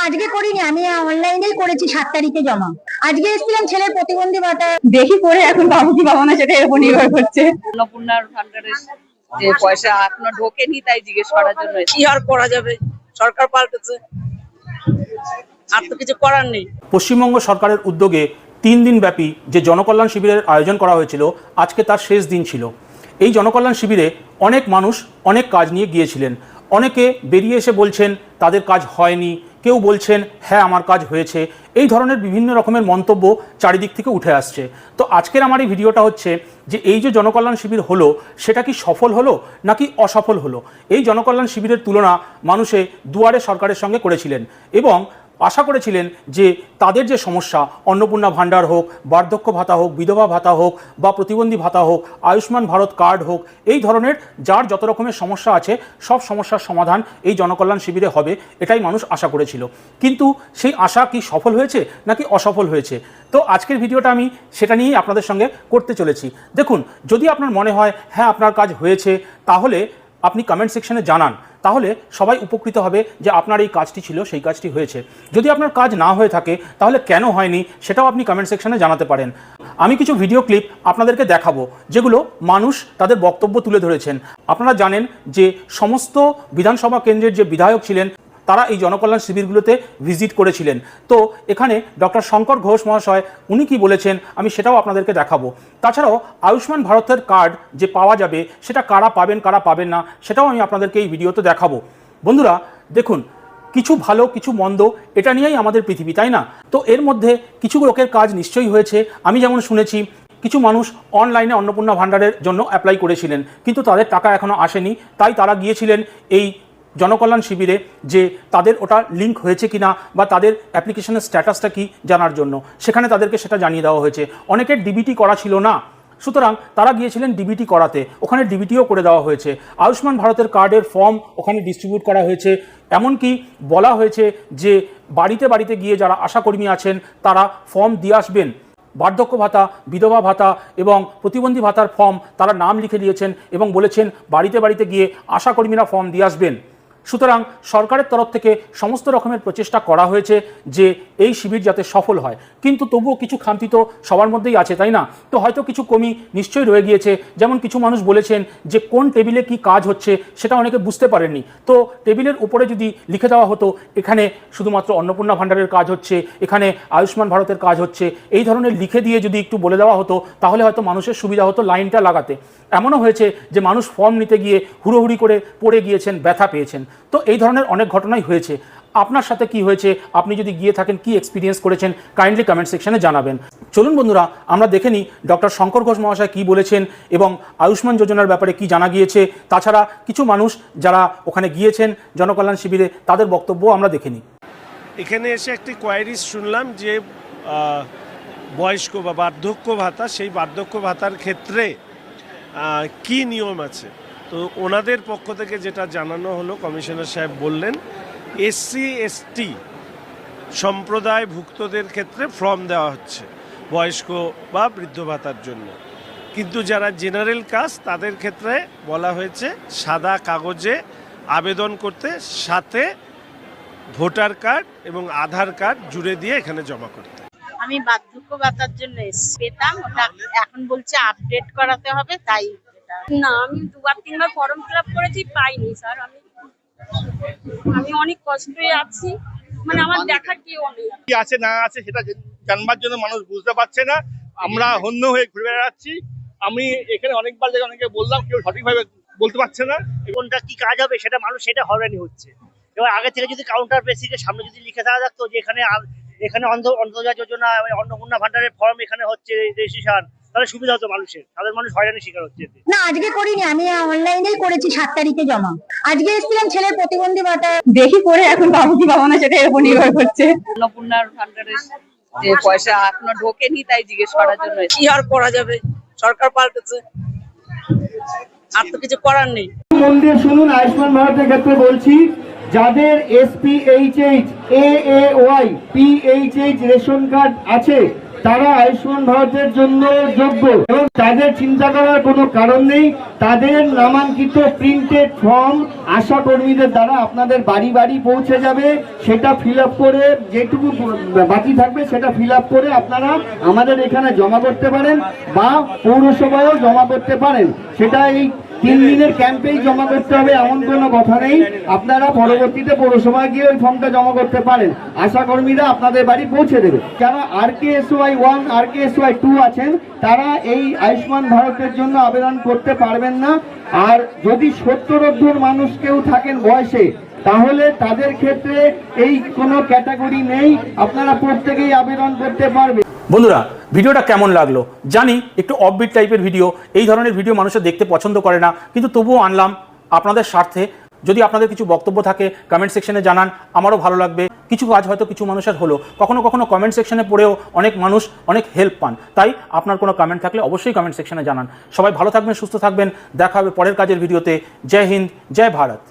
আজকে করিনি, আমি অনলাইনেই করেছি 7 তারিখে জমা। আজকে এসেছিলাম ছেলের প্রতিবন্ধী ভাতা দেখি করে, এখন পাবো কি পাবো না সেটা এর উপর নির্ভর করছে। অন্নপূর্ণার ভান্ডারের যে পয়সা এখনো ঢোকেনি তাই জিজ্ঞেস করার জন্য। কি আর করা যাবে, সরকার পাল্টেছে, আর তো কিছু করার নেই। পশ্চিমবঙ্গ সরকারের উদ্যোগে 3 দিন ব্যাপী যে জনকল্যাণ শিবিরের আয়োজন করা হয়েছিল, আজকে তার শেষ দিন ছিল। এই জনকল্যাণ শিবিরে অনেক মানুষ অনেক কাজ নিয়ে গিয়েছিলেন। অনেকে বেরিয়ে এসে বলছেন তাদের কাজ হয়নি, কেউ বলছেন হ্যাঁ আমার কাজ হয়েছে। এই ধরনের বিভিন্ন রকমের মন্তব্য চারিদিক থেকে উঠে আসছে। তো আজকের আমার এই ভিডিওটা হচ্ছে যে এই যে জনকল্যাণ শিবির হলো সেটা কি সফল হলো নাকি অসফল হলো। এই জনকল্যাণ শিবিরের তুলনা মানুষে দুয়ারে সরকারের সঙ্গে করেছিলেন এবং আশা করেছিলেন যে তাদের যে সমস্যা, অন্নপূর্ণা ভাণ্ডার হোক, বার্ধক্য ভাতা হোক, বিধবা ভাতা হোক বা প্রতিবন্ধী ভাতা হোক, আয়ুষ্মান ভারত কার্ড হোক, এই ধরনের যার যত রকমের সমস্যা আছে সব সমস্যার সমাধান এই জনকল্যাণ শিবিরে হবে, এটাই মানুষ আশা করেছিল। কিন্তু সেই আশা কি সফল হয়েছে নাকি অসফল হয়েছে? তো আজকের ভিডিওটা আমি সেটা নিয়েই আপনাদের সঙ্গে করতে চলেছি। দেখুন, যদি আপনার মনে হয় হ্যাঁ আপনার কাজ হয়েছে, তাহলে আপনি কমেন্ট সেকশনে জানান, তাহলে সবাই উপকৃত হবে যে আপনার এই কাজটি ছিল, সেই কাজটি হয়েছে। যদি আপনার কাজ না হয়ে থাকে তাহলে কেন হয়নি সেটাও আপনি কমেন্ট সেকশনে জানাতে পারেন। আমি কিছু ভিডিও ক্লিপ আপনাদেরকে দেখাবো যেগুলো মানুষ তাদের বক্তব্য তুলে ধরেছেন। আপনারা জানেন যে সমস্ত বিধানসভা কেন্দ্রের যে বিধায়ক ছিলেন তারা এই জনকল্যাণ শিবিরগুলোতে ভিজিট করেছিলেন। তো এখানে ডক্টর শঙ্কর ঘোষ মহাশয় উনি কি বলেছেন আমি সেটাও আপনাদেরকে দেখাবো। তাছাড়াও আয়ুষ্মান ভারতের কার্ড যে পাওয়া যাবে সেটা কারা পাবেন কারা পাবেন না সেটাও আমি আপনাদেরকে এই ভিডিওতে দেখাবো। বন্ধুরা দেখুন, কিছু ভালো কিছু মন্দ এটা নিয়েই আমাদের পৃথিবী, তাই না? তো এর মধ্যে কিছু লোকের কাজ নিশ্চয়ই হয়েছে। আমি যেমন শুনেছি কিছু মানুষ অনলাইনে অন্নপূর্ণা ভাণ্ডারের জন্য অ্যাপ্লাই করেছিলেন, কিন্তু তাদের টাকা এখনও আসেনি, তাই তারা গিয়েছিলেন এই জনকল্যাণ শিবিরে যে তাদের ওটা লিঙ্ক হয়েছে কিনা বা তাদের অ্যাপ্লিকেশনের স্ট্যাটাসটা কি জানার জন্য। সেখানে তাদেরকে সেটা জানিয়ে দেওয়া হয়েছে। অনেকের ডিবিটি করা ছিল না, সুতরাং তারা গিয়েছিলেন ডিবিটি করাতে, ওখানে ডিবিটিও করে দেওয়া হয়েছে। আয়ুষ্মান ভারতের কার্ডের ফর্ম ওখানে ডিস্ট্রিবিউট করা হয়েছে। এমনকি বলা হয়েছে যে বাড়িতে বাড়িতে গিয়ে যারা আশাকর্মী আছেন তারা ফর্ম দিয়ে আসবেন। বার্ধক্য ভাতা, বিধবা ভাতা এবং প্রতিবন্ধী ভাতার ফর্ম তারা নাম লিখে দিয়েছেন এবং বলেছেন বাড়িতে বাড়িতে গিয়ে আশাকর্মীরা ফর্ম দিয়ে আসবেন। সুতরাং সরকারের তরফ থেকে সমস্ত রকমের প্রচেষ্টা করা হয়েছে যে এই শিবির যাতে সফল হয়, কিন্তু তবুও কিছু খামতি তো সবার মধ্যেই আছে, তাই না? তো হয়তো কিছু কমি নিশ্চয়ই রয়ে গিয়েছে। যেমন কিছু মানুষ বলেছেন যে কোন টেবিলে কি কাজ হচ্ছে সেটা অনেকে বুঝতে পারেননি। তো টেবিলের উপরে যদি লিখে দেওয়া হতো এখানে শুধুমাত্র অন্নপূর্ণা ভাণ্ডারের কাজ হচ্ছে, এখানে আয়ুষ্মান ভারতের কাজ হচ্ছে, এই ধরনের লিখে দিয়ে যদি একটু বলে দেওয়া হতো তাহলে হয়তো মানুষের সুবিধা হতো লাইনটা লাগাতে। এমনও হয়েছে যে মানুষ ফর্ম নিতে গিয়ে হুড়োহুড়ি করে পড়ে গিয়েছেন, ব্যথা পেয়েছেন। তো এই ধরনের অনেক ঘটনাই হয়েছে। আপনার সাথে কি হয়েছে, আপনি যদি গিয়ে থাকেন কি এক্সপিরিয়েন্স করেছেন কাইন্ডলি কমেন্ট সেকশনে জানাবেন। চলুন বন্ধুরা আমরা দেখে নিই ডক্টর শঙ্কর ঘোষ মহাশয় কী বলেছেন এবং আয়ুষ্মান যোজনার ব্যাপারে কি জানা গিয়েছে। তাছাড়া কিছু মানুষ যারা ওখানে গিয়েছেন জনকল্যাণ শিবিরে তাদের বক্তব্য আমরা দেখে নিই। এখানে এসে একটি কোয়ারিজ শুনলাম যে বয়স্ক বা বার্ধক্য ভাতা, সেই বার্ধক্য ভাতার ক্ষেত্রে কি নিয়ম আছে। তো ওনাদের পক্ষ থেকে যেটা জানানো হলো, কমিশনার সাহেব বললেন এসসি এসটি সম্প্রদায়ভুক্তদের ক্ষেত্রে ফর্ম দেওয়া হচ্ছে বয়স্ক বা বৃদ্ধ ভাতার জন্য, কিন্তু যারা জেনারেল কাস্ট তাদের ক্ষেত্রে বলা হয়েছে সাদা কাগজে আবেদন করতে, সাথে ভোটার কার্ড এবং আধার কার্ড জুড়ে দিয়ে এখানে জমা করতে। আমি বার্ধক্য ভাতার জন্য পেতাম, ওটা এখন বলছে আপডেট করাতে হবে, তাই না আমি 2-3বার ফর্ম ফিল আপ করেছি, পাইনি স্যার। আমি অনেক কষ্টে আছি, মানে আমার দেখার কেউ নেই। কি আছে না আছে সেটা জানবার জন্য মানুষ বুঝতে পারছে না, আমরা হন্য হয়ে ঘুরে বেড়াচ্ছি। আমি এখানে অনেকবার জায়গায় অনেকে বললাম, কেউ সঠিকভাবে বলতে পারছে না কোনটা কি কাজ হবে, সেটা মানুষ সেটা হয়রানি হচ্ছে। এবার আগে থেকে যদি কাউন্টার বেসিকের সামনে যদি লিখে দেওয়া থাকতো যে এখানে অন্তর্জাল যোজনা, অন্নপূর্ণা ভাণ্ডারের ফর্ম এখানে হচ্ছে রেজিস্ট্রেশন, তাহলে সুবিধা হতো মানুষের। তাদের মানুষ হয়রানির শিকার হচ্ছে। না আজকে করিনি, আমি অনলাইনেই করেছি 7 তারিখে জমা। আজকে এসেছিলাম ছেলের প্রতিবন্ধী ভাতা দেখি করে, এখন পাবো কি পাবো না সেটা এর উপর নির্ভর করছে। অন্নপূর্ণার ভান্ডারের যে পয়সা এখনো ঢোকেনি তাই জিজ্ঞেস করার জন্য। কি আর করা যাবে, সরকার পাল্টেছে, আর তো কিছু করার নেই। মন দিয়ে শুনুন, আয়ুষ্মান ভারতের ক্ষেত্রে বলছি, যাদের SPHH, AAY, PHH ration card আছে তারা আয়ুষ্মান ভারতের জন্য যোগ্য এবং তাদের চিন্তা করার কোনো কারণ নেই। তাদের নামাঙ্কিত প্রিন্টেড ফর্ম আশা কর্মীদের দ্বারা আপনাদের বাড়ি বাড়ি পৌঁছে যাবে। সেটা ফিল আপ করে যেটুকু বাকি থাকবে সেটা ফিল আপ করে আপনারা আমাদের এখানে জমা করতে পারেন বা পৌরসভায়ও জমা করতে পারেন। সেটা এই 3 দিনের ক্যাম্পেই জমা করতে হবে এমন কোনো কথা নেই। আপনারা পরবর্তীতে পৌরসভায় গিয়ে ওই ফর্মটা জমা করতে পারেন। আশা কর্মীরা আপনাদের বাড়ি পৌঁছে দেবে। যারা RKSY 1 RKSY 2 আছেন তারা এই আয়ুষ্মান ভারতের জন্য আবেদন করতে পারবেন না। আর যদি 70 মানুষ কেউ থাকেন বয়সে তাহলে তাদের ক্ষেত্রে এই কোনো ক্যাটাগরি নেই, আপনারা প্রত্যেকেই আবেদন করতে পারবে। বন্ধুরা, ভিডিওটা কেমন লাগলো জানি, একটু অফবিট টাইপের ভিডিও, এই ধরনের ভিডিও মানুষের দেখতে পছন্দ করে না, কিন্তু তবুও আনলাম আপনাদের স্বার্থে। যদি আপনাদের কিছু বক্তব্য থাকে কমেন্ট সেকশনে জানান, আমারও ভালো লাগবে। কিছু কাজ হয়তো কিছু মানুষের হলো, কখনো কখনো কমেন্ট সেকশনে পড়েও অনেক মানুষ অনেক হেল্প পান। তাই আপনার কোনো কমেন্ট থাকলে অবশ্যই কমেন্ট সেকশনে জানান। সবাই ভালো থাকবেন, সুস্থ থাকবেন। দেখা হবে পরের কাজের ভিডিওতে। জয় হিন্দ, জয় ভারত।